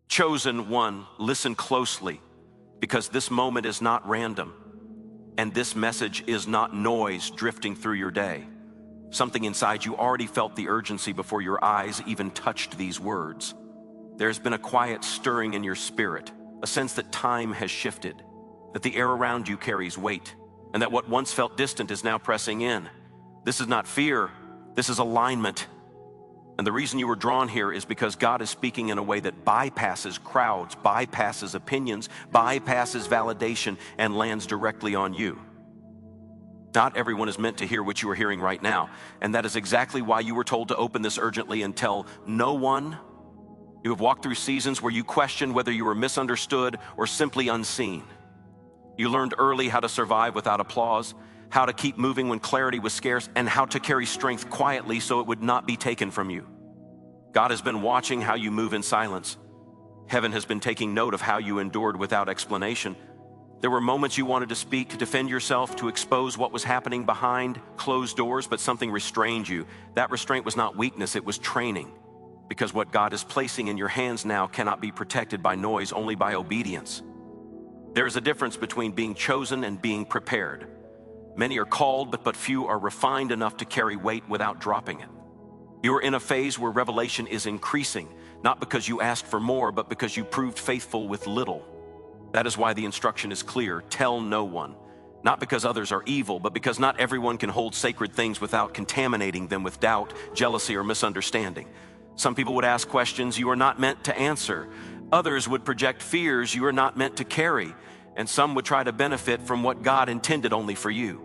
Chosen one, listen closely, because this moment is not random, and this message is not noise drifting through your day. Something inside you already felt the urgency before your eyes even touched these words. There's been a quiet stirring in your spirit, a sense that time has shifted, that the air around you carries weight, and that what once felt distant is now pressing in. This is not fear, this is alignment. And the reason you were drawn here is because God is speaking in a way that bypasses crowds, bypasses opinions, bypasses validation, and lands directly on you. Not everyone is meant to hear what you are hearing right now, and that is exactly why you were told to open this urgently and tell no one. You have walked through seasons where you questioned whether you were misunderstood or simply unseen. You learned early how to survive without applause, how to keep moving when clarity was scarce, and how to carry strength quietly so it would not be taken from you. God has been watching how you move in silence. Heaven has been taking note of how you endured without explanation. There were moments you wanted to speak, to defend yourself, to expose what was happening behind closed doors, but something restrained you. That restraint was not weakness, it was training. Because what God is placing in your hands now cannot be protected by noise, only by obedience. There is a difference between being chosen and being prepared. Many are called, but few are refined enough to carry weight without dropping it. You are in a phase where revelation is increasing, not because you asked for more, but because you proved faithful with little. That is why the instruction is clear: tell no one. Not because others are evil, but because not everyone can hold sacred things without contaminating them with doubt, jealousy, or misunderstanding. Some people would ask questions you are not meant to answer. Others would project fears you are not meant to carry. And some would try to benefit from what God intended only for you.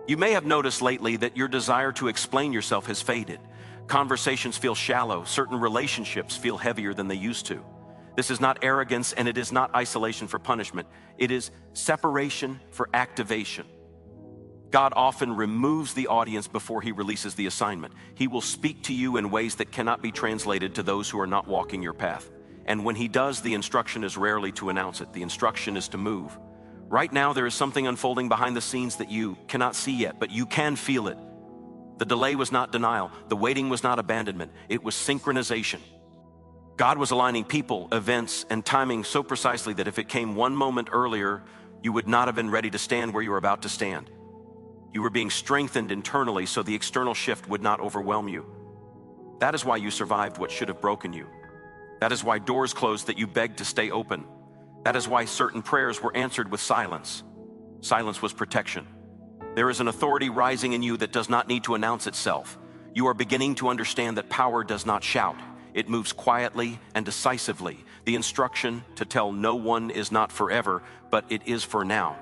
You may have noticed lately that your desire to explain yourself has faded. Conversations feel shallow. Certain relationships feel heavier than they used to. This is not arrogance, and it is not isolation for punishment. It is separation for activation. God often removes the audience before he releases the assignment. He will speak to you in ways that cannot be translated to those who are not walking your path. And when he does, the instruction is rarely to announce it. The instruction is to move. Right now, there is something unfolding behind the scenes that you cannot see yet, but you can feel it. The delay was not denial. The waiting was not abandonment. It was synchronization. God was aligning people, events, and timing so precisely that if it came one moment earlier, you would not have been ready to stand where you were about to stand. You were being strengthened internally so the external shift would not overwhelm you. That is why you survived what should have broken you. That is why doors closed that you begged to stay open. That is why certain prayers were answered with silence. Silence was protection. There is an authority rising in you that does not need to announce itself. You are beginning to understand that power does not shout. It moves quietly and decisively. The instruction to tell no one is not forever, but it is for now.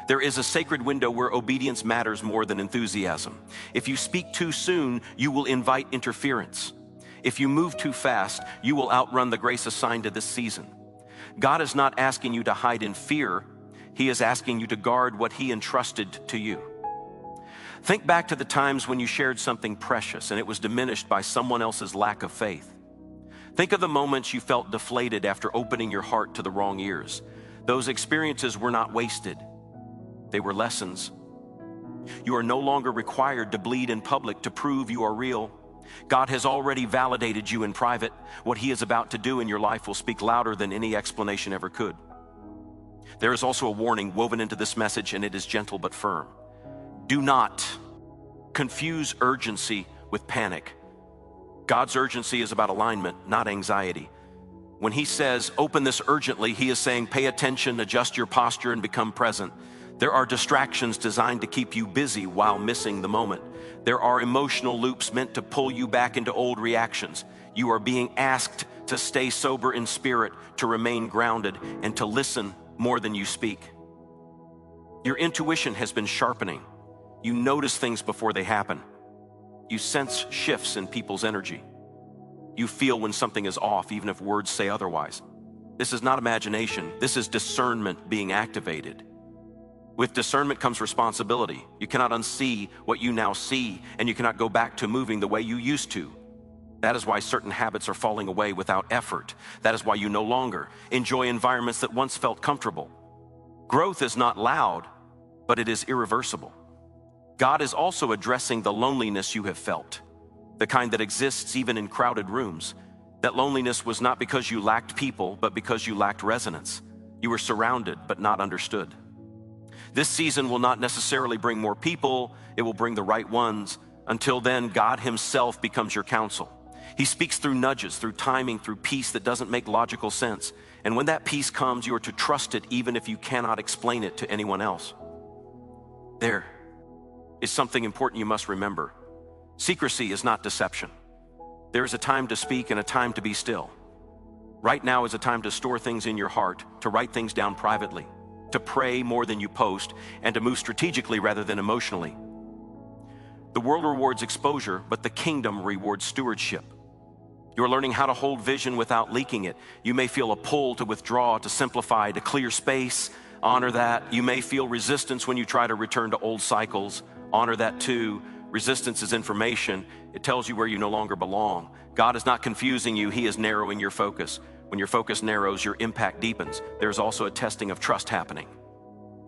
There is a sacred window where obedience matters more than enthusiasm. If you speak too soon, you will invite interference. If you move too fast, you will outrun the grace assigned to this season. God is not asking you to hide in fear. He is asking you to guard what he entrusted to you. Think back to the times when you shared something precious and it was diminished by someone else's lack of faith. Think of the moments you felt deflated after opening your heart to the wrong ears. Those experiences were not wasted. They were lessons. You are no longer required to bleed in public to prove you are real. God has already validated you in private. What he is about to do in your life will speak louder than any explanation ever could. There is also a warning woven into this message, and it is gentle but firm. Do not confuse urgency with panic. God's urgency is about alignment, not anxiety. When he says, open this urgently, he is saying, pay attention, adjust your posture, and become present. There are distractions designed to keep you busy while missing the moment. There are emotional loops meant to pull you back into old reactions. You are being asked to stay sober in spirit, to remain grounded, and to listen more than you speak. Your intuition has been sharpening. You notice things before they happen. You sense shifts in people's energy. You feel when something is off, even if words say otherwise. This is not imagination. This is discernment being activated. With discernment comes responsibility. You cannot unsee what you now see, and you cannot go back to moving the way you used to. That is why certain habits are falling away without effort. That is why you no longer enjoy environments that once felt comfortable. Growth is not loud, but it is irreversible. God is also addressing the loneliness you have felt, the kind that exists even in crowded rooms. That loneliness was not because you lacked people, but because you lacked resonance. You were surrounded, but not understood. This season will not necessarily bring more people, it will bring the right ones. Until then, God himself becomes your counsel. He speaks through nudges, through timing, through peace that doesn't make logical sense. And when that peace comes, you are to trust it even if you cannot explain it to anyone else. There is something important you must remember. Secrecy is not deception. There is a time to speak and a time to be still. Right now is a time to store things in your heart, to write things down privately, to pray more than you post, and to move strategically rather than emotionally. The world rewards exposure, but the kingdom rewards stewardship. You're learning how to hold vision without leaking it. You may feel a pull to withdraw, to simplify, to clear space. Honor that. You may feel resistance when you try to return to old cycles. Honor that too. Resistance is information. It tells you where you no longer belong. God is not confusing you. He is narrowing your focus. When your focus narrows, your impact deepens. There's also a testing of trust happening.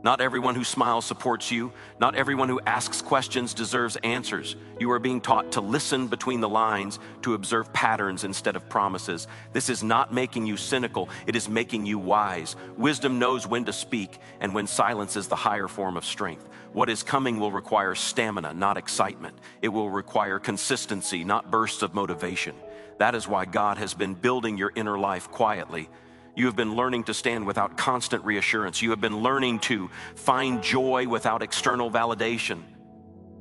Not everyone who smiles supports you. Not everyone who asks questions deserves answers. You are being taught to listen between the lines, to observe patterns instead of promises. This is not making you cynical. It is making you wise. Wisdom knows when to speak and when silence is the higher form of strength. What is coming will require stamina, not excitement. It will require consistency, not bursts of motivation. That is why God has been building your inner life quietly. You have been learning to stand without constant reassurance. You have been learning to find joy without external validation.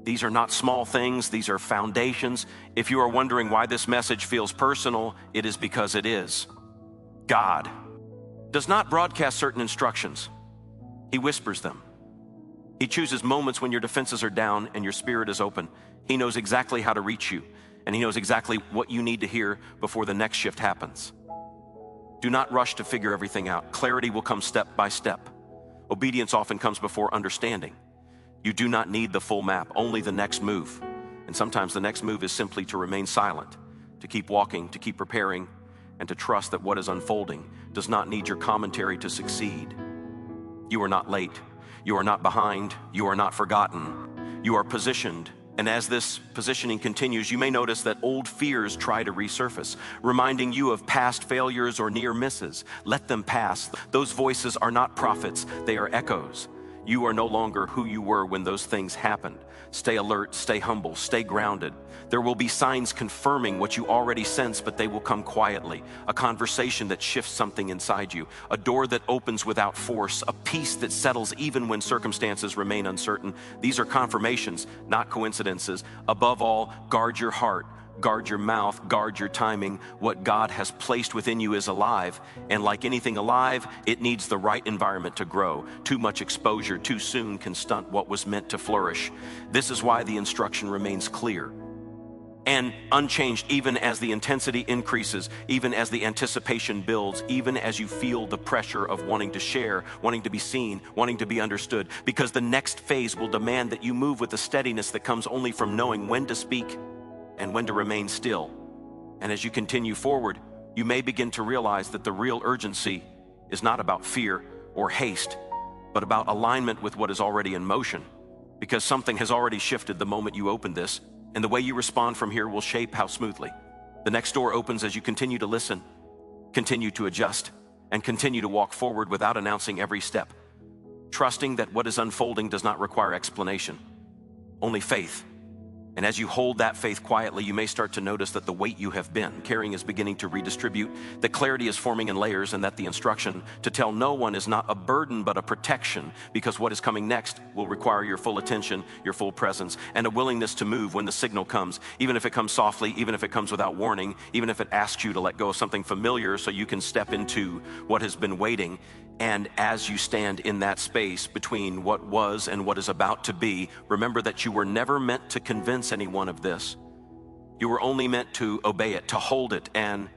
These are not small things, these are foundations. If you are wondering why this message feels personal, it is because it is. God does not broadcast certain instructions. He whispers them. He chooses moments when your defenses are down and your spirit is open. He knows exactly how to reach you, and he knows exactly what you need to hear before the next shift happens. Do not rush to figure everything out. Clarity will come step by step. Obedience often comes before understanding. You do not need the full map, only the next move. And sometimes the next move is simply to remain silent, to keep walking, to keep preparing, and to trust that what is unfolding does not need your commentary to succeed. You are not late. You are not behind. You are not forgotten. You are positioned. And as this positioning continues, you may notice that old fears try to resurface, reminding you of past failures or near misses. Let them pass. Those voices are not prophets, they are echoes. You are no longer who you were when those things happened. Stay alert, stay humble, stay grounded. There will be signs confirming what you already sense, but they will come quietly. A conversation that shifts something inside you, a door that opens without force, a peace that settles even when circumstances remain uncertain. These are confirmations, not coincidences. Above all, guard your heart. Guard your mouth, guard your timing. What God has placed within you is alive, and like anything alive, it needs the right environment to grow. Too much exposure too soon can stunt what was meant to flourish. This is why the instruction remains clear and unchanged, even as the intensity increases, even as the anticipation builds, even as you feel the pressure of wanting to share, wanting to be seen, wanting to be understood, because the next phase will demand that you move with a steadiness that comes only from knowing when to speak and when to remain still. And as you continue forward, you may begin to realize that the real urgency is not about fear or haste, but about alignment with what is already in motion, because something has already shifted the moment you open this, and the way you respond from here will shape how smoothly. The next door opens as you continue to listen, continue to adjust, and continue to walk forward without announcing every step, trusting that what is unfolding does not require explanation, only faith. And as you hold that faith quietly, you may start to notice that the weight you have been carrying is beginning to redistribute, that clarity is forming in layers, and that the instruction to tell no one is not a burden but a protection, because what is coming next will require your full attention, your full presence, and a willingness to move when the signal comes, even if it comes softly, even if it comes without warning, even if it asks you to let go of something familiar so you can step into what has been waiting. And as you stand in that space between what was and what is about to be, remember that you were never meant to convince anyone of this. You were only meant to obey it, to hold it, and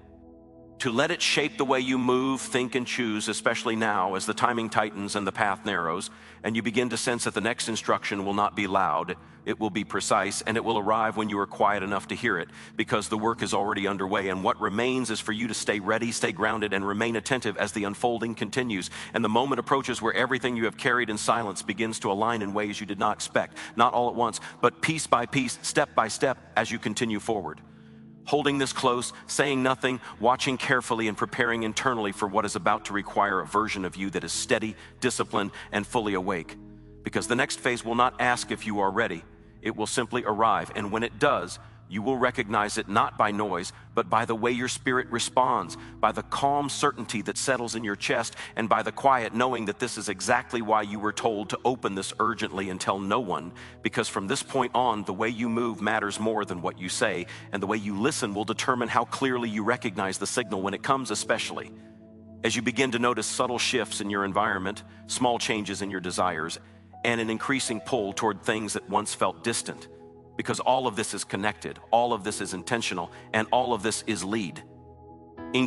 to let it shape the way you move, think, and choose, especially now as the timing tightens and the path narrows, and you begin to sense that the next instruction will not be loud, it will be precise, and it will arrive when you are quiet enough to hear it, because the work is already underway, and what remains is for you to stay ready, stay grounded, and remain attentive as the unfolding continues. And the moment approaches where everything you have carried in silence begins to align in ways you did not expect, not all at once, but piece by piece, step by step, as you continue forward. Holding this close, saying nothing, watching carefully, and preparing internally for what is about to require a version of you that is steady, disciplined, and fully awake. Because the next phase will not ask if you are ready. It will simply arrive, and when it does, you will recognize it not by noise, but by the way your spirit responds, by the calm certainty that settles in your chest, and by the quiet knowing that this is exactly why you were told to open this urgently and tell no one, because from this point on, the way you move matters more than what you say, and the way you listen will determine how clearly you recognize the signal when it comes, especially as you begin to notice subtle shifts in your environment, small changes in your desires, and an increasing pull toward things that once felt distant. Because all of this is connected, all of this is intentional, and all of this is lead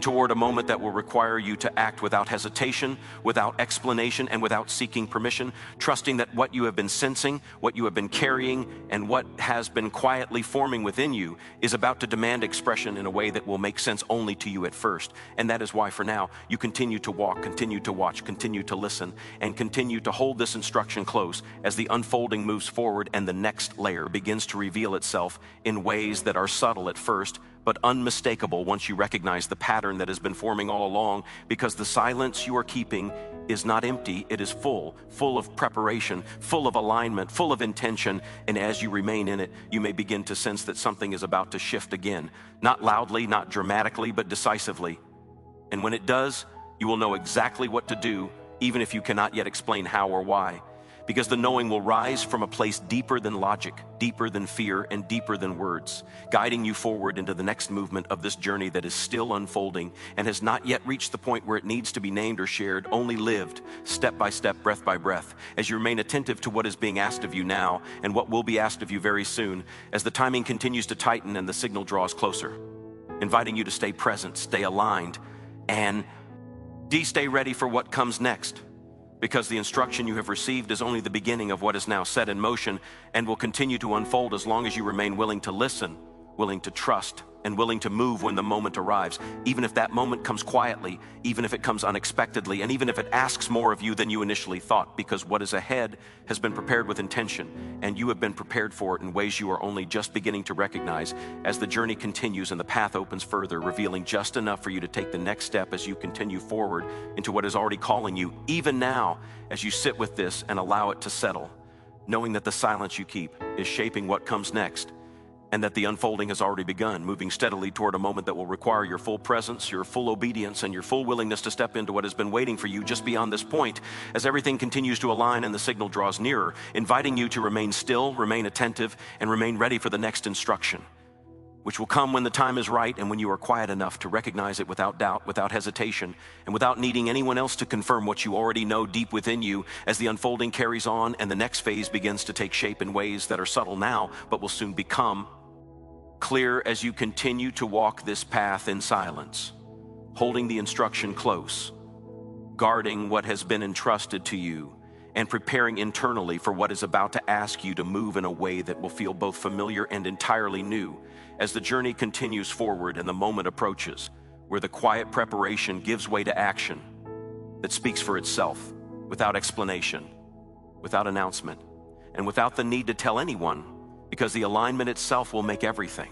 toward a moment that will require you to act without hesitation, without explanation, and without seeking permission, trusting that what you have been sensing, what you have been carrying, and what has been quietly forming within you is about to demand expression in a way that will make sense only to you at first. And that is why, for now, you continue to walk, continue to watch, continue to listen, and continue to hold this instruction close as the unfolding moves forward and the next layer begins to reveal itself in ways that are subtle at first, but unmistakable once you recognize the pattern that has been forming all along, because the silence you are keeping is not empty, it is full of preparation, full of alignment, full of intention, and as you remain in it, you may begin to sense that something is about to shift again, not loudly, not dramatically, but decisively. And when it does, you will know exactly what to do, even if you cannot yet explain how or why. Because the knowing will rise from a place deeper than logic, deeper than fear, and deeper than words, guiding you forward into the next movement of this journey that is still unfolding and has not yet reached the point where it needs to be named or shared, only lived, step by step, breath by breath, as you remain attentive to what is being asked of you now and what will be asked of you very soon, as the timing continues to tighten and the signal draws closer, inviting you to stay present, stay aligned, and stay ready for what comes next. Because the instruction you have received is only the beginning of what is now set in motion and will continue to unfold as long as you remain willing to listen, willing to trust, and willing to move when the moment arrives, even if that moment comes quietly, even if it comes unexpectedly, and even if it asks more of you than you initially thought, because what is ahead has been prepared with intention, and you have been prepared for it in ways you are only just beginning to recognize as the journey continues and the path opens further, revealing just enough for you to take the next step as you continue forward into what is already calling you, even now, as you sit with this and allow it to settle, knowing that the silence you keep is shaping what comes next, and that the unfolding has already begun, moving steadily toward a moment that will require your full presence, your full obedience, and your full willingness to step into what has been waiting for you just beyond this point, as everything continues to align and the signal draws nearer, inviting you to remain still, remain attentive, and remain ready for the next instruction, which will come when the time is right and when you are quiet enough to recognize it without doubt, without hesitation, and without needing anyone else to confirm what you already know deep within you as the unfolding carries on and the next phase begins to take shape in ways that are subtle now, but will soon become clear as you continue to walk this path in silence, holding the instruction close, guarding what has been entrusted to you, and preparing internally for what is about to ask you to move in a way that will feel both familiar and entirely new as the journey continues forward and the moment approaches where the quiet preparation gives way to action that speaks for itself, without explanation, without announcement, and without the need to tell anyone, because the alignment itself will make everything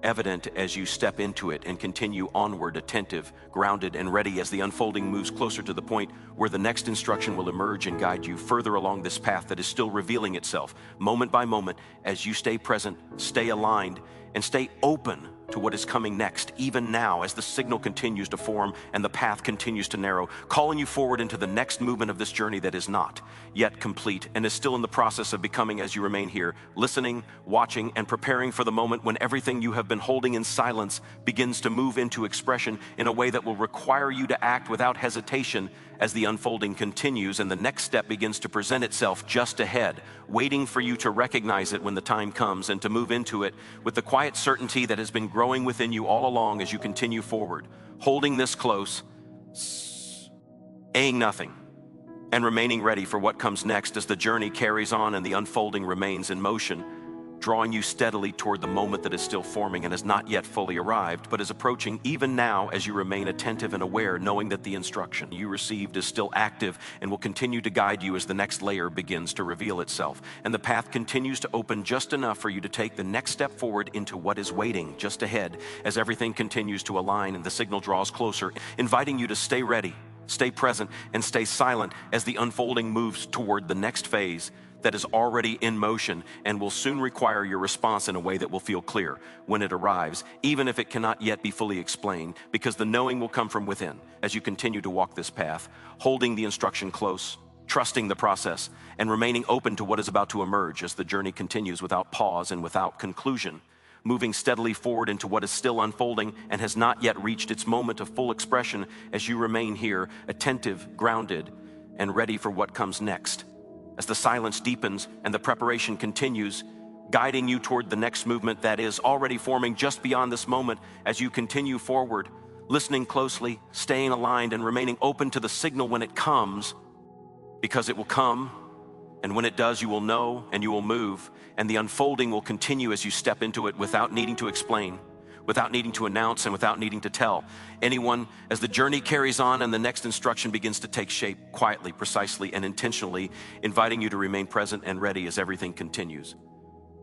evident as you step into it and continue onward, attentive, grounded, and ready as the unfolding moves closer to the point where the next instruction will emerge and guide you further along this path that is still revealing itself, moment by moment, as you stay present, stay aligned, and stay open to what is coming next, even now as the signal continues to form and the path continues to narrow, calling you forward into the next movement of this journey that is not yet complete and is still in the process of becoming as you remain here, listening, watching, and preparing for the moment when everything you have been holding in silence begins to move into expression in a way that will require you to act without hesitation as the unfolding continues and the next step begins to present itself just ahead, waiting for you to recognize it when the time comes and to move into it with the quiet certainty that has been growing within you all along as you continue forward, holding this close, saying nothing, and remaining ready for what comes next as the journey carries on and the unfolding remains in motion, drawing you steadily toward the moment that is still forming and has not yet fully arrived, but is approaching even now as you remain attentive and aware, knowing that the instruction you received is still active and will continue to guide you as the next layer begins to reveal itself. And the path continues to open just enough for you to take the next step forward into what is waiting just ahead as everything continues to align and the signal draws closer, inviting you to stay ready, stay present, and stay silent as the unfolding moves toward the next phase that is already in motion and will soon require your response in a way that will feel clear when it arrives, even if it cannot yet be fully explained, because the knowing will come from within as you continue to walk this path, holding the instruction close, trusting the process, and remaining open to what is about to emerge as the journey continues without pause and without conclusion, moving steadily forward into what is still unfolding and has not yet reached its moment of full expression as you remain here, attentive, grounded, and ready for what comes next. As the silence deepens and the preparation continues, guiding you toward the next movement that is already forming just beyond this moment as you continue forward, listening closely, staying aligned, and remaining open to the signal when it comes, because it will come, and when it does, you will know and you will move, and the unfolding will continue as you step into it without needing to explain, without needing to announce, and without needing to tell anyone, as the journey carries on and the next instruction begins to take shape quietly, precisely, and intentionally, inviting you to remain present and ready as everything continues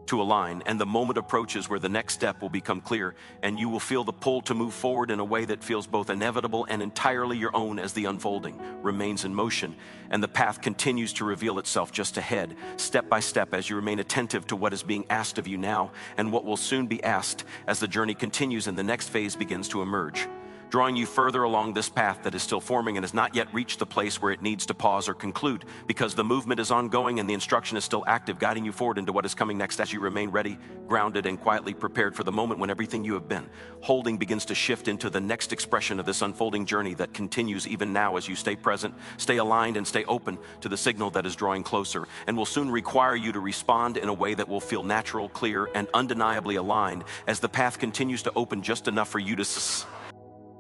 to align, and the moment approaches where the next step will become clear, and you will feel the pull to move forward in a way that feels both inevitable and entirely your own as the unfolding remains in motion, and the path continues to reveal itself just ahead, step by step, as you remain attentive to what is being asked of you now, and what will soon be asked as the journey continues and the next phase begins to emerge, drawing you further along this path that is still forming and has not yet reached the place where it needs to pause or conclude, because the movement is ongoing and the instruction is still active, guiding you forward into what is coming next as you remain ready, grounded, and quietly prepared for the moment when everything you have been holding begins to shift into the next expression of this unfolding journey that continues even now as you stay present, stay aligned, and stay open to the signal that is drawing closer and will soon require you to respond in a way that will feel natural, clear, and undeniably aligned as the path continues to open just enough for you to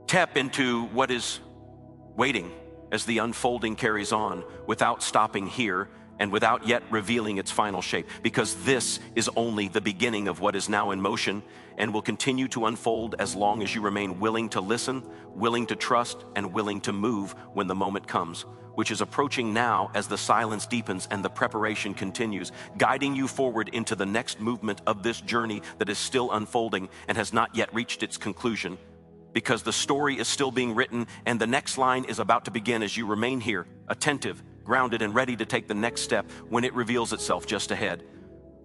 tap into what is waiting as the unfolding carries on without stopping here and without yet revealing its final shape, because this is only the beginning of what is now in motion and will continue to unfold as long as you remain willing to listen, willing to trust, and willing to move when the moment comes, which is approaching now as the silence deepens and the preparation continues, guiding you forward into the next movement of this journey that is still unfolding and has not yet reached its conclusion, because the story is still being written and the next line is about to begin as you remain here, attentive, grounded, and ready to take the next step when it reveals itself just ahead,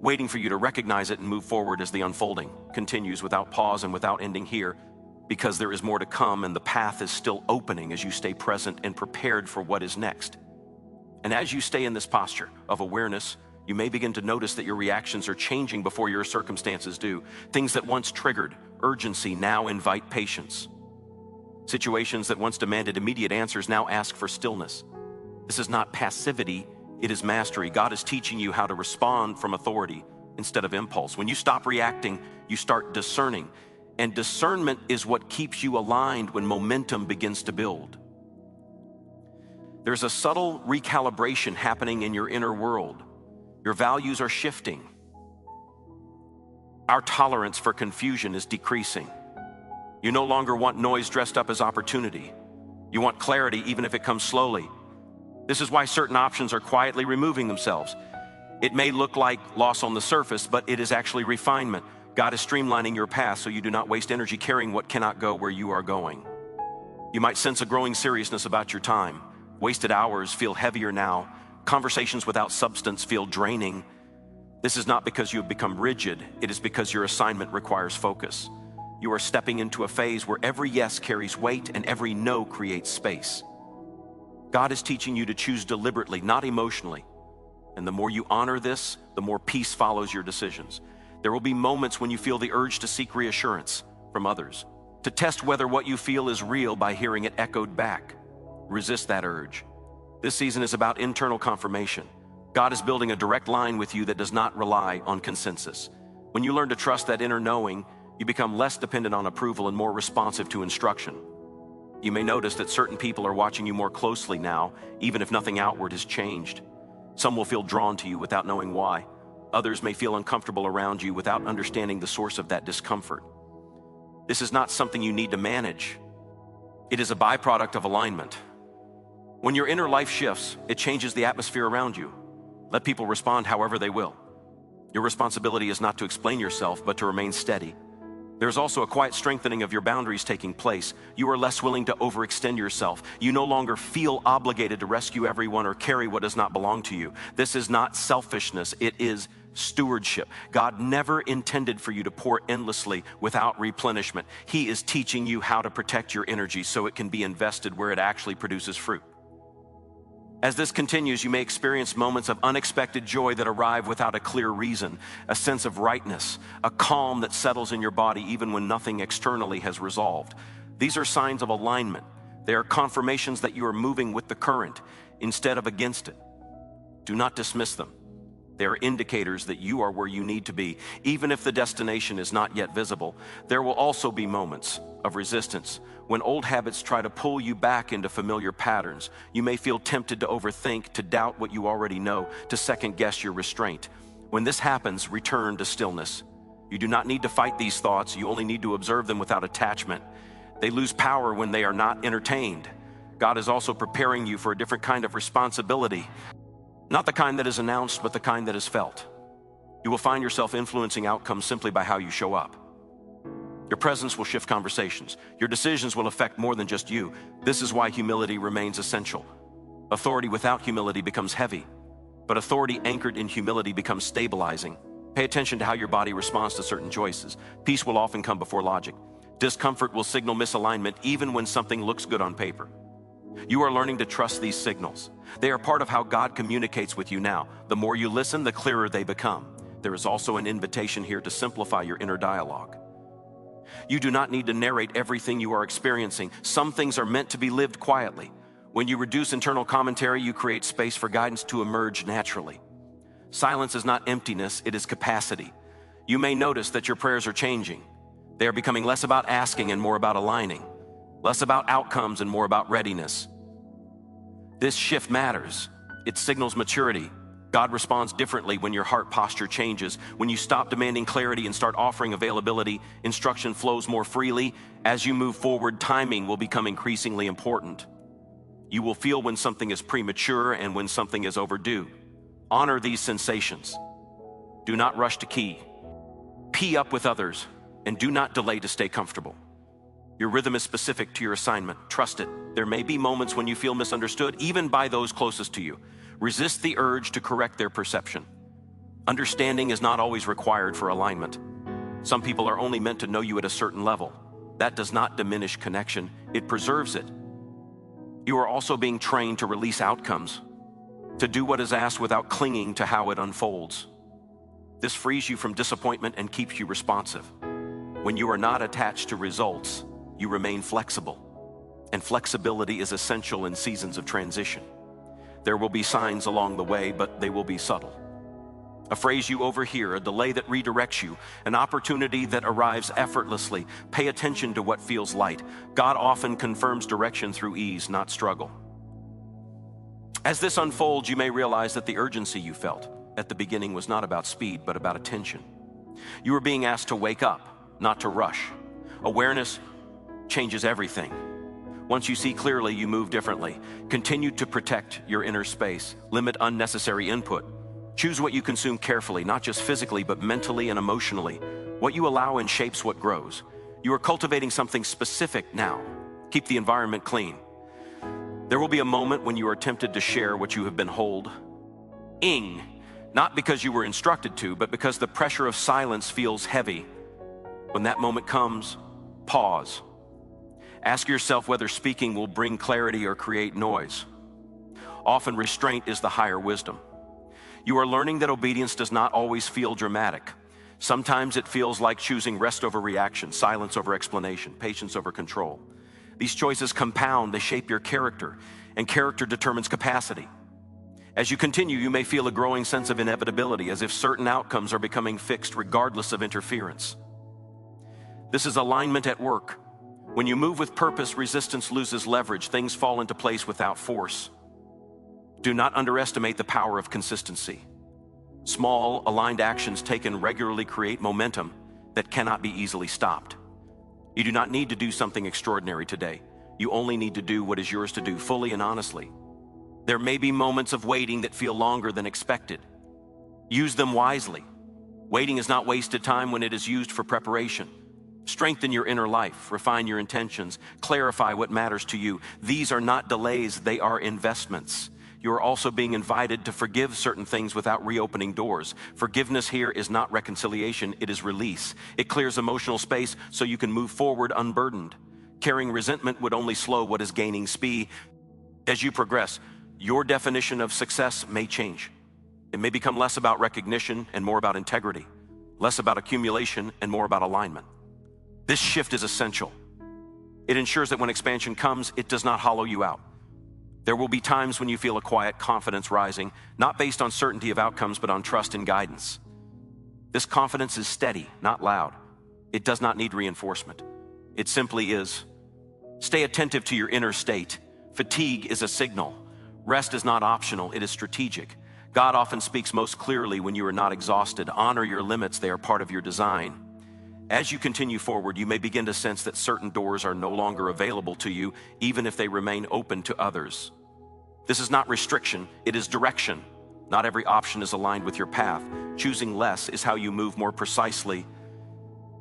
waiting for you to recognize it and move forward as the unfolding continues without pause and without ending here, because there is more to come and the path is still opening as you stay present and prepared for what is next. And as you stay in this posture of awareness, you may begin to notice that your reactions are changing before your circumstances do. Things that once triggered urgency now invite patience. Situations that once demanded immediate answers now ask for stillness. This is not passivity, it is mastery. God is teaching you how to respond from authority instead of impulse. When you stop reacting, you start discerning. And discernment is what keeps you aligned when momentum begins to build. There's a subtle recalibration happening in your inner world. Your values are shifting. Our tolerance for confusion is decreasing. You no longer want noise dressed up as opportunity. You want clarity even if it comes slowly. This is why certain options are quietly removing themselves. It may look like loss on the surface, but it is actually refinement. God is streamlining your path so you do not waste energy carrying what cannot go where you are going. You might sense a growing seriousness about your time. Wasted hours feel heavier now. Conversations without substance feel draining. This is not because you have become rigid. It is because your assignment requires focus. You are stepping into a phase where every yes carries weight and every no creates space. God is teaching you to choose deliberately, not emotionally. And the more you honor this, the more peace follows your decisions. There will be moments when you feel the urge to seek reassurance from others, to test whether what you feel is real by hearing it echoed back. Resist that urge. This season is about internal confirmation. God is building a direct line with you that does not rely on consensus. When you learn to trust that inner knowing, you become less dependent on approval and more responsive to instruction. You may notice that certain people are watching you more closely now, even if nothing outward has changed. Some will feel drawn to you without knowing why. Others may feel uncomfortable around you without understanding the source of that discomfort. This is not something you need to manage. It is a byproduct of alignment. When your inner life shifts, it changes the atmosphere around you. Let people respond however they will. Your responsibility is not to explain yourself, but to remain steady. There's also a quiet strengthening of your boundaries taking place. You are less willing to overextend yourself. You no longer feel obligated to rescue everyone or carry what does not belong to you. This is not selfishness, it is stewardship. God never intended for you to pour endlessly without replenishment. He is teaching you how to protect your energy so it can be invested where it actually produces fruit. As this continues, you may experience moments of unexpected joy that arrive without a clear reason, a sense of rightness, a calm that settles in your body even when nothing externally has resolved. These are signs of alignment. They are confirmations that you are moving with the current instead of against it. Do not dismiss them. They are indicators that you are where you need to be. Even if the destination is not yet visible, there will also be moments of resistance. When old habits try to pull you back into familiar patterns, you may feel tempted to overthink, to doubt what you already know, to second guess your restraint. When this happens, return to stillness. You do not need to fight these thoughts. You only need to observe them without attachment. They lose power when they are not entertained. God is also preparing you for a different kind of responsibility. Not the kind that is announced, but the kind that is felt. You will find yourself influencing outcomes simply by how you show up. Your presence will shift conversations. Your decisions will affect more than just you. This is why humility remains essential. Authority without humility becomes heavy, but authority anchored in humility becomes stabilizing. Pay attention to how your body responds to certain choices. Peace will often come before logic. Discomfort will signal misalignment even when something looks good on paper. You are learning to trust these signals. They are part of how God communicates with you now. The more you listen, the clearer they become. There is also an invitation here to simplify your inner dialogue. You do not need to narrate everything you are experiencing. Some things are meant to be lived quietly. When you reduce internal commentary, you create space for guidance to emerge naturally. Silence is not emptiness, it is capacity. You may notice that your prayers are changing. They are becoming less about asking and more about aligning. Less about outcomes and more about readiness. This shift matters. It signals maturity. God responds differently when your heart posture changes. When you stop demanding clarity and start offering availability, instruction flows more freely. As you move forward, timing will become increasingly important. You will feel when something is premature and when something is overdue. Honor these sensations. Do not rush to key. Pee up with others, and do not delay to stay comfortable. Your rhythm is specific to your assignment. Trust it. There may be moments when you feel misunderstood, even by those closest to you. Resist the urge to correct their perception. Understanding is not always required for alignment. Some people are only meant to know you at a certain level. That does not diminish connection, it preserves it. You are also being trained to release outcomes, to do what is asked without clinging to how it unfolds. This frees you from disappointment and keeps you responsive. When you are not attached to results, you remain flexible, and flexibility is essential in seasons of transition. There will be signs along the way, but they will be subtle. A phrase you overhear, a delay that redirects you, an opportunity that arrives effortlessly. Pay attention to what feels light. God often confirms direction through ease, not struggle. As this unfolds, you may realize that the urgency you felt at the beginning was not about speed, but about attention. You were being asked to wake up, not to rush. Awareness changes everything. Once you see clearly, you move differently. Continue to protect your inner space. Limit unnecessary input. Choose what you consume carefully, not just physically, but mentally and emotionally. What you allow in shapes what grows. You are cultivating something specific now. Keep the environment clean. There will be a moment when you are tempted to share what you have been holding, not because you were instructed to, but because the pressure of silence feels heavy. When that moment comes, pause. Ask yourself whether speaking will bring clarity or create noise. Often restraint is the higher wisdom. You are learning that obedience does not always feel dramatic. Sometimes it feels like choosing rest over reaction, silence over explanation, patience over control. These choices compound, they shape your character, and character determines capacity. As you continue, you may feel a growing sense of inevitability, as if certain outcomes are becoming fixed regardless of interference. This is alignment at work. When you move with purpose, resistance loses leverage. Things fall into place without force. Do not underestimate the power of consistency. Small, aligned actions taken regularly create momentum that cannot be easily stopped. You do not need to do something extraordinary today. You only need to do what is yours to do fully and honestly. There may be moments of waiting that feel longer than expected. Use them wisely. Waiting is not wasted time when it is used for preparation. Strengthen your inner life, refine your intentions, clarify what matters to you. These are not delays, they are investments. You are also being invited to forgive certain things without reopening doors. Forgiveness here is not reconciliation, it is release. It clears emotional space so you can move forward unburdened. Carrying resentment would only slow what is gaining speed. As you progress, your definition of success may change. It may become less about recognition and more about integrity, less about accumulation and more about alignment. This shift is essential. It ensures that when expansion comes, it does not hollow you out. There will be times when you feel a quiet confidence rising, not based on certainty of outcomes, but on trust and guidance. This confidence is steady, not loud. It does not need reinforcement. It simply is. Stay attentive to your inner state. Fatigue is a signal. Rest is not optional, it is strategic. God often speaks most clearly when you are not exhausted. Honor your limits, they are part of your design. As you continue forward, you may begin to sense that certain doors are no longer available to you, even if they remain open to others. This is not restriction, it is direction. Not every option is aligned with your path. Choosing less is how you move more precisely.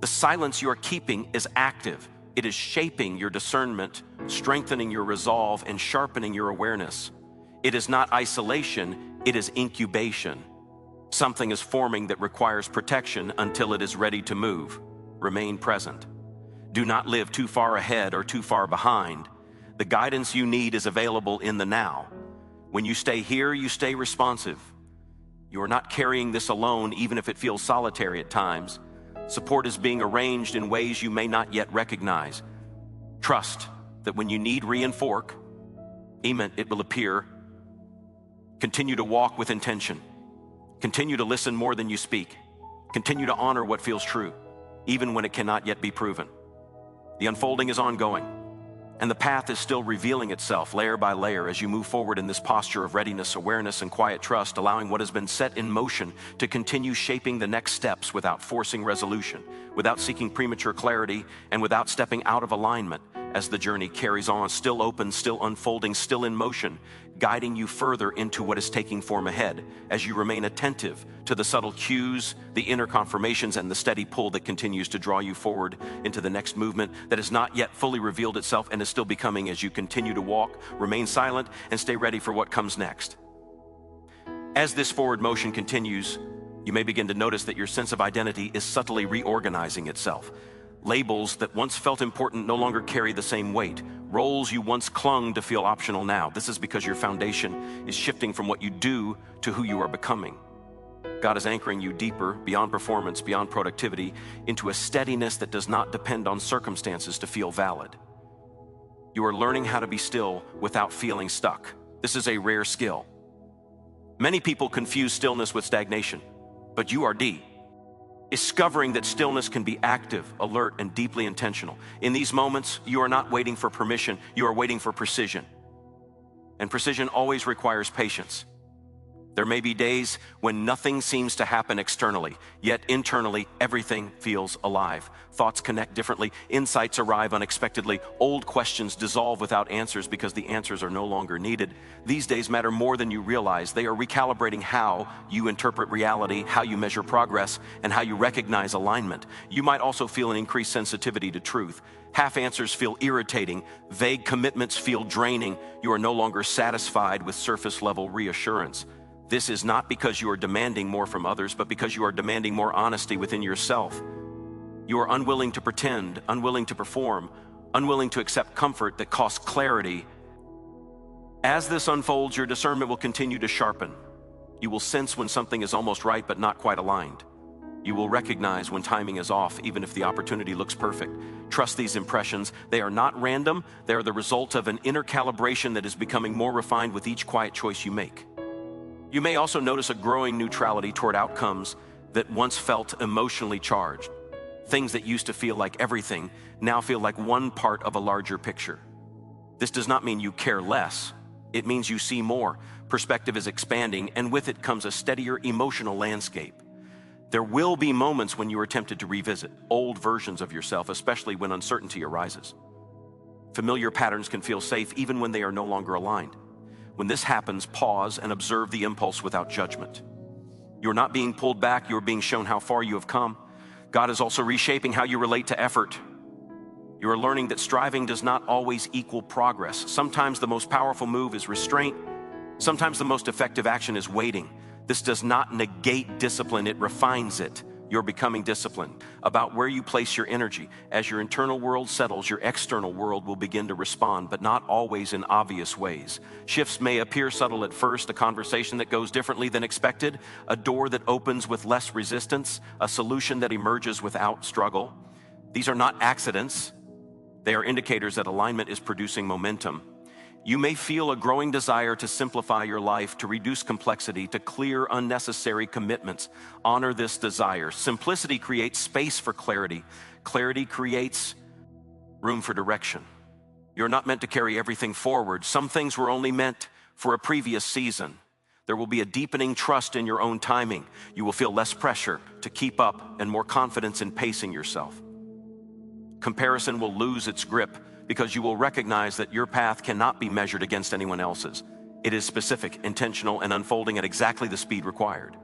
The silence you are keeping is active. It is shaping your discernment, strengthening your resolve, and sharpening your awareness. It is not isolation, it is incubation. Something is forming that requires protection until it is ready to move. Remain present. Do not live too far ahead or too far behind. The guidance you need is available in the now. When you stay here, you stay responsive. You are not carrying this alone, even if it feels solitary at times. Support is being arranged in ways you may not yet recognize. Trust that when you need reinforcement, it will appear. Continue to walk with intention. Continue to listen more than you speak. Continue to honor what feels true, even when it cannot yet be proven. The unfolding is ongoing, and the path is still revealing itself layer by layer as you move forward in this posture of readiness, awareness, and quiet trust, allowing what has been set in motion to continue shaping the next steps without forcing resolution, without seeking premature clarity, and without stepping out of alignment as the journey carries on, still open, still unfolding, still in motion, guiding you further into what is taking form ahead as you remain attentive to the subtle cues, the inner confirmations, and the steady pull that continues to draw you forward into the next movement that has not yet fully revealed itself and is still becoming as you continue to walk. Remain silent and stay ready for what comes next. As this forward motion continues, you may begin to notice that your sense of identity is subtly reorganizing itself. Labels that once felt important no longer carry the same weight. Roles you once clung to feel optional now. This is because your foundation is shifting from what you do to who you are becoming. God is anchoring you deeper, beyond performance, beyond productivity, into a steadiness that does not depend on circumstances to feel valid. You are learning how to be still without feeling stuck. This is a rare skill. Many people confuse stillness with stagnation, but you are discovering that stillness can be active, alert, and deeply intentional. In these moments, you are not waiting for permission, you are waiting for precision. And precision always requires patience. There may be days when nothing seems to happen externally, yet internally everything feels alive. Thoughts connect differently, insights arrive unexpectedly, old questions dissolve without answers because the answers are no longer needed. These days matter more than you realize. They are recalibrating how you interpret reality, how you measure progress, and how you recognize alignment. You might also feel an increased sensitivity to truth. Half answers feel irritating, vague commitments feel draining. You are no longer satisfied with surface level reassurance. This is not because you are demanding more from others, but because you are demanding more honesty within yourself. You are unwilling to pretend, unwilling to perform, unwilling to accept comfort that costs clarity. As this unfolds, your discernment will continue to sharpen. You will sense when something is almost right but not quite aligned. You will recognize when timing is off, even if the opportunity looks perfect. Trust these impressions. They are not random. They are the result of an inner calibration that is becoming more refined with each quiet choice you make. You may also notice a growing neutrality toward outcomes that once felt emotionally charged. Things that used to feel like everything now feel like one part of a larger picture. This does not mean you care less. It means you see more. Perspective is expanding, and with it comes a steadier emotional landscape. There will be moments when you are tempted to revisit old versions of yourself, especially when uncertainty arises. Familiar patterns can feel safe even when they are no longer aligned. When this happens, pause and observe the impulse without judgment. You're not being pulled back, you're being shown how far you have come. God is also reshaping how you relate to effort. You are learning that striving does not always equal progress. Sometimes the most powerful move is restraint. Sometimes the most effective action is waiting. This does not negate discipline, it refines it. You're becoming disciplined about where you place your energy. As your internal world settles, your external world will begin to respond, but not always in obvious ways. Shifts may appear subtle at first, a conversation that goes differently than expected, a door that opens with less resistance, a solution that emerges without struggle. These are not accidents. They are indicators that alignment is producing momentum. You may feel a growing desire to simplify your life, to reduce complexity, to clear unnecessary commitments. Honor this desire. Simplicity creates space for clarity. Clarity creates room for direction. You're not meant to carry everything forward. Some things were only meant for a previous season. There will be a deepening trust in your own timing. You will feel less pressure to keep up and more confidence in pacing yourself. Comparison will lose its grip, because you will recognize that your path cannot be measured against anyone else's. It is specific, intentional, and unfolding at exactly the speed required.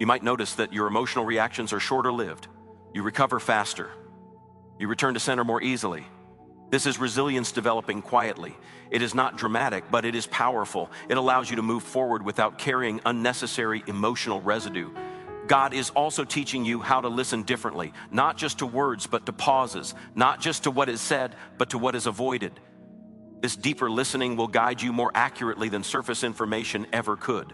You might notice that your emotional reactions are shorter-lived. You recover faster. You return to center more easily. This is resilience developing quietly. It is not dramatic, but it is powerful. It allows you to move forward without carrying unnecessary emotional residue. God is also teaching you how to listen differently, not just to words, but to pauses, not just to what is said, but to what is avoided. This deeper listening will guide you more accurately than surface information ever could.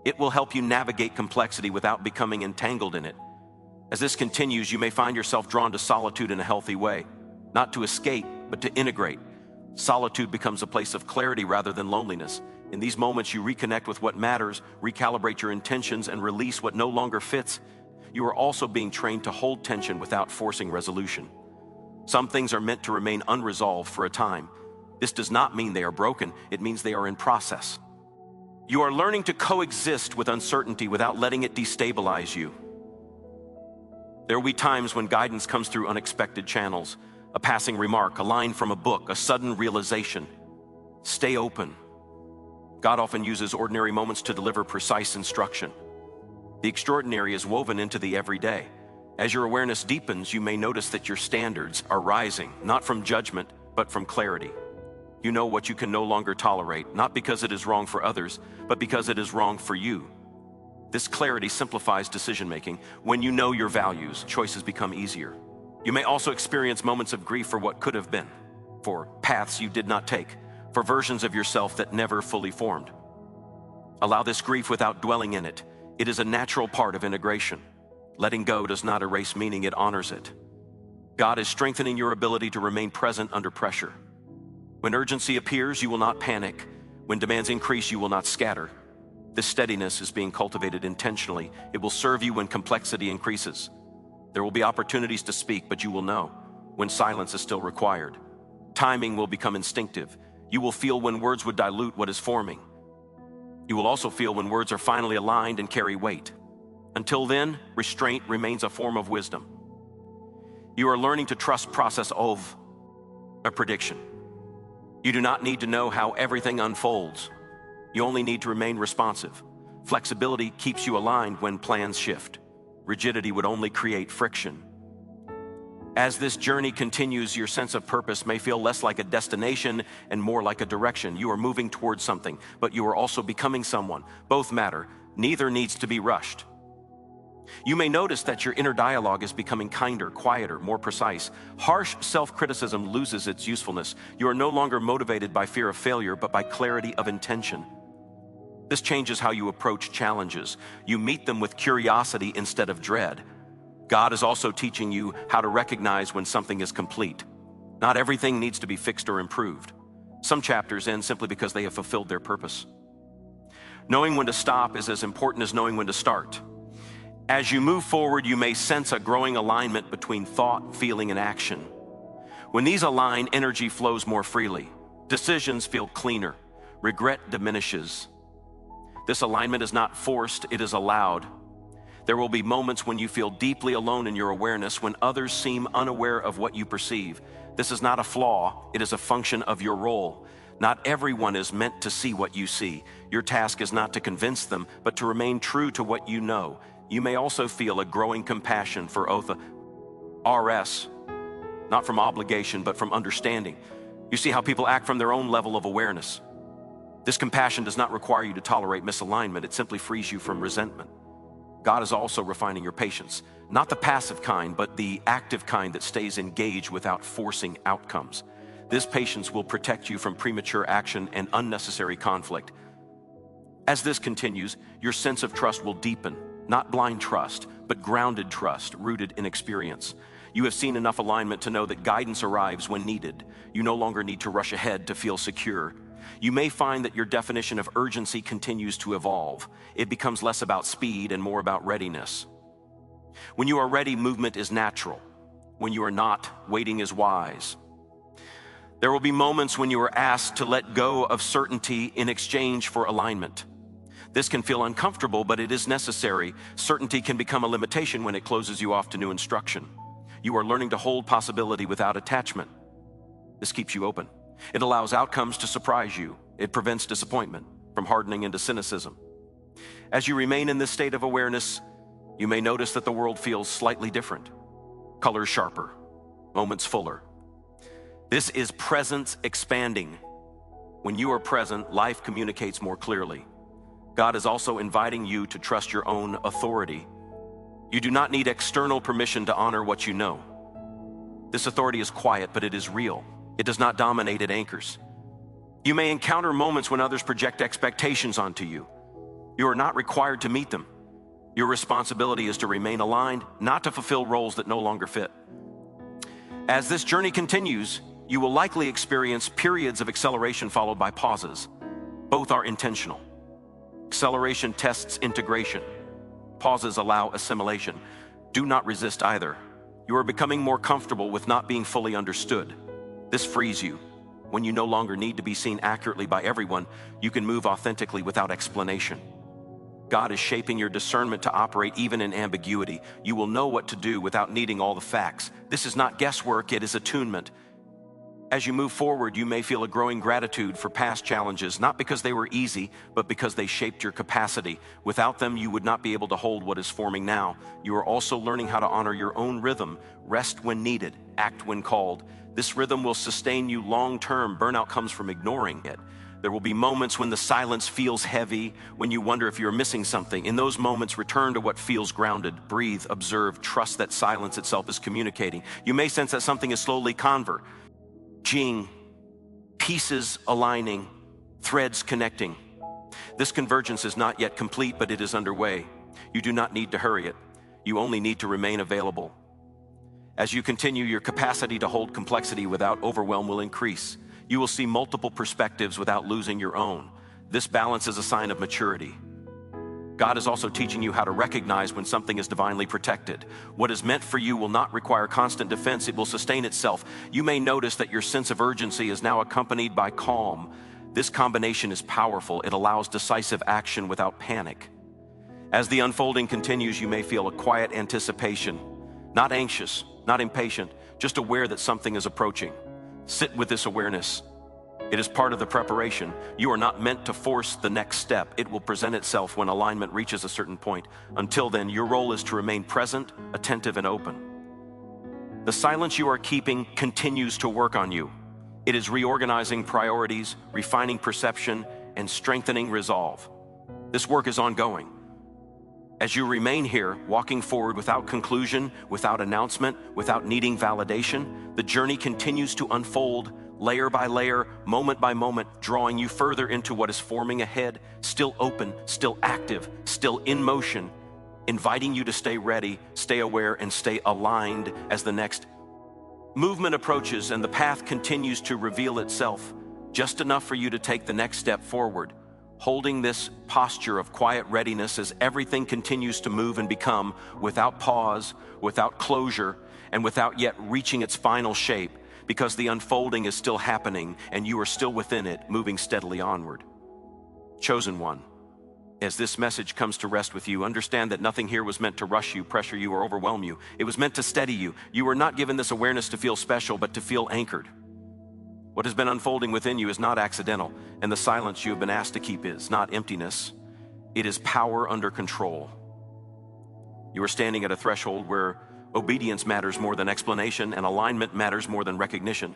It will help you navigate complexity without becoming entangled in it. As this continues, you may find yourself drawn to solitude in a healthy way, not to escape, but to integrate. Solitude becomes a place of clarity rather than loneliness. In these moments, you reconnect with what matters, recalibrate your intentions, and release what no longer fits. You are also being trained to hold tension without forcing resolution. Some things are meant to remain unresolved for a time. This does not mean they are broken. It means they are in process. You are learning to coexist with uncertainty without letting it destabilize you. There will be times when guidance comes through unexpected channels, a passing remark, a line from a book, a sudden realization. Stay open. God often uses ordinary moments to deliver precise instruction. The extraordinary is woven into the everyday. As your awareness deepens, you may notice that your standards are rising, not from judgment, but from clarity. You know what you can no longer tolerate, not because it is wrong for others, but because it is wrong for you. This clarity simplifies decision-making. When you know your values, choices become easier. You may also experience moments of grief for what could have been, for paths you did not take, for versions of yourself that never fully formed. Allow this grief without dwelling in it. It is a natural part of integration. Letting go does not erase meaning, it honors it. God is strengthening your ability to remain present under pressure. When urgency appears, you will not panic. When demands increase, you will not scatter. This steadiness is being cultivated intentionally. It will serve you when complexity increases. There will be opportunities to speak, but you will know when silence is still required. Timing will become instinctive. You will feel when words would dilute what is forming. You will also feel when words are finally aligned and carry weight. Until then, restraint remains a form of wisdom. You are learning to trust process of a prediction. You do not need to know how everything unfolds. You only need to remain responsive. Flexibility keeps you aligned when plans shift. Rigidity would only create friction. As this journey continues, your sense of purpose may feel less like a destination and more like a direction. You are moving towards something, but you are also becoming someone. Both matter. Neither needs to be rushed. You may notice that your inner dialogue is becoming kinder, quieter, more precise. Harsh self-criticism loses its usefulness. You are no longer motivated by fear of failure, but by clarity of intention. This changes how you approach challenges. You meet them with curiosity instead of dread. God is also teaching you how to recognize when something is complete. Not everything needs to be fixed or improved. Some chapters end simply because they have fulfilled their purpose. Knowing when to stop is as important as knowing when to start. As you move forward, you may sense a growing alignment between thought, feeling, and action. When these align, energy flows more freely. Decisions feel cleaner. Regret diminishes. This alignment is not forced, it is allowed. There will be moments when you feel deeply alone in your awareness, when others seem unaware of what you perceive. This is not a flaw, it is a function of your role. Not everyone is meant to see what you see. Your task is not to convince them, but to remain true to what you know. You may also feel a growing compassion for Otha. RS, not from obligation, but from understanding. You see how people act from their own level of awareness. This compassion does not require you to tolerate misalignment, it simply frees you from resentment. God is also refining your patience, not the passive kind, but the active kind that stays engaged without forcing outcomes. This patience will protect you from premature action and unnecessary conflict. As this continues, your sense of trust will deepen, not blind trust, but grounded trust rooted in experience. You have seen enough alignment to know that guidance arrives when needed. You no longer need to rush ahead to feel secure. You may find that your definition of urgency continues to evolve. It becomes less about speed and more about readiness. When you are ready, movement is natural. When you are not, waiting is wise. There will be moments when you are asked to let go of certainty in exchange for alignment. This can feel uncomfortable, but it is necessary. Certainty can become a limitation when it closes you off to new instruction. You are learning to hold possibility without attachment. This keeps you open. It allows outcomes to surprise you. It prevents disappointment from hardening into cynicism. As you remain in this state of awareness, you may notice that the world feels slightly different. Colors sharper, moments fuller. This is presence expanding. When you are present, life communicates more clearly. God is also inviting you to trust your own authority. You do not need external permission to honor what you know. This authority is quiet, but it is real. It does not dominate, it anchors. You may encounter moments when others project expectations onto you. You are not required to meet them. Your responsibility is to remain aligned, not to fulfill roles that no longer fit. As this journey continues, you will likely experience periods of acceleration followed by pauses. Both are intentional. Acceleration tests integration. Pauses allow assimilation. Do not resist either. You are becoming more comfortable with not being fully understood. This frees you. When you no longer need to be seen accurately by everyone, you can move authentically without explanation. God is shaping your discernment to operate even in ambiguity. You will know what to do without needing all the facts. This is not guesswork, it is attunement. As you move forward, you may feel a growing gratitude for past challenges, not because they were easy, but because they shaped your capacity. Without them, you would not be able to hold what is forming now. You are also learning how to honor your own rhythm, rest when needed, act when called. This rhythm will sustain you long-term. Burnout comes from ignoring it. There will be moments when the silence feels heavy, when you wonder if you're missing something. In those moments, return to what feels grounded. Breathe, observe, trust that silence itself is communicating. You may sense that something is slowly converging, pieces aligning, threads connecting. This convergence is not yet complete, but it is underway. You do not need to hurry it. You only need to remain available. As you continue, your capacity to hold complexity without overwhelm will increase. You will see multiple perspectives without losing your own. This balance is a sign of maturity. God is also teaching you how to recognize when something is divinely protected. What is meant for you will not require constant defense, it will sustain itself. You may notice that your sense of urgency is now accompanied by calm. This combination is powerful. It allows decisive action without panic. As the unfolding continues, you may feel a quiet anticipation. Not anxious, not impatient, just aware that something is approaching. Sit with this awareness. It is part of the preparation. You are not meant to force the next step. It will present itself when alignment reaches a certain point. Until then, your role is to remain present, attentive, and open. The silence you are keeping continues to work on you. It is reorganizing priorities, refining perception, and strengthening resolve. This work is ongoing. As you remain here, walking forward without conclusion, without announcement, without needing validation, the journey continues to unfold layer by layer, moment by moment, drawing you further into what is forming ahead, still open, still active, still in motion, inviting you to stay ready, stay aware, and stay aligned as the next movement approaches and the path continues to reveal itself, just enough for you to take the next step forward. Holding this posture of quiet readiness as everything continues to move and become, without pause, without closure, and without yet reaching its final shape. because the unfolding is still happening and you are still within it, moving steadily onward. Chosen one, as this message comes to rest with you, understand that nothing here was meant to rush you, pressure you, or overwhelm you. It was meant to steady you. You were not given this awareness to feel special, but to feel anchored. What has been unfolding within you is not accidental, and the silence you have been asked to keep is not emptiness. It is power under control. You are standing at a threshold where obedience matters more than explanation, and alignment matters more than recognition.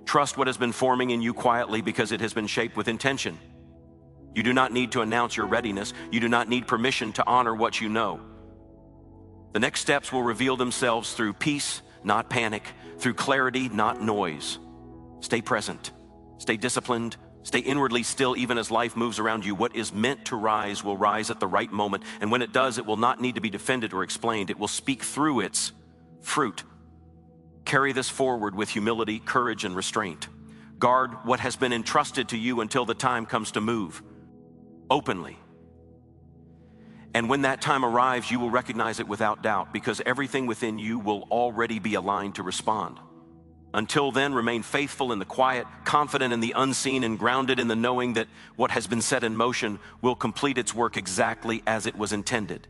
Trust what has been forming in you quietly because it has been shaped with intention. You do not need to announce your readiness. You do not need permission to honor what you know. The next steps will reveal themselves through peace, not panic, through clarity, not noise. Stay present, stay disciplined, stay inwardly still even as life moves around you. What is meant to rise will rise at the right moment, and when it does, it will not need to be defended or explained. It will speak through its fruit. Carry this forward with humility, courage, and restraint. Guard what has been entrusted to you until the time comes to move openly. And when that time arrives, you will recognize it without doubt, because everything within you will already be aligned to respond. Until then, remain faithful in the quiet, confident in the unseen, and grounded in the knowing that what has been set in motion will complete its work exactly as it was intended.